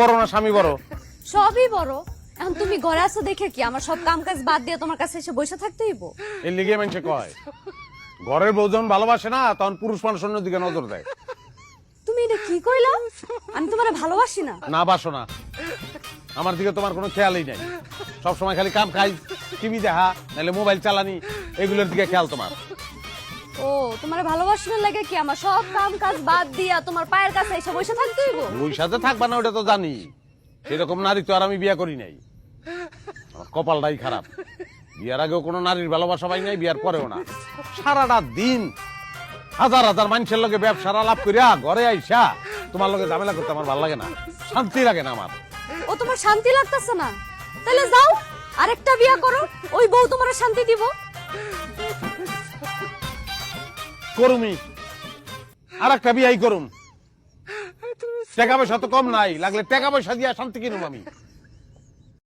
বড় না স্বামী বড়? সবই বড়। এখন তুমি ঘরে আছো দেখে কি আমার সব কাম কাজ বাদ দিয়ে তোমার কাছে এসে বসে থাকতে হইব? এর লিগে মানুষে কয় ঘরের বউ যখন ভালোবাসে না তখন পুরুষ মানুষ অন্য দিকে নজর দেয়। তুমি এটা কি কইলা? আমি তোমারে ভালোবাসি না। না বাসো না, আমার দিকে তোমার কোনো খেয়ালই নাই। সবসময় খালি কাম খাই, টিভি দেখা, নাহলে মোবাইল চালানি, এগুলোর দিকে খেয়াল তোমার। ও তোমারে ভালোবাসি না লাগে কি আমার সব কাম কাজ বাদ দিয়া তোমার পায়ের কাছে এসে বসে থাকতে হইব? ওই সাথে থাকবা না ওটা তো জানি, সেরকম নারী তো আর আমি বিয়ে করি নাই। আমার কপালটাই খারাপ, বিয়ার আগেও কোনো নারীর ভালোবাসা পাই নাই, বিয়ার পরেও না। সারাটা দিন হাজার হাজার মানুষের লগে ব্যবসার আলাপ করিয়া ঘরে আইসা তোমার লগে ঝামেলা করতে আমার ভালো লাগে না, শান্তি লাগে না আমার। ও তোমার শান্তি লাগতেছে না? তাহলে যাও আরেকটা বিয়া করো, ওই বউ তোমার শান্তি দিব। করুমি আর একটা বিয়াই করুম, টাকা পয়সা তো কম নাই, লাগলে টাকা পয়সা দিয়া শান্তি কিনুম আমি।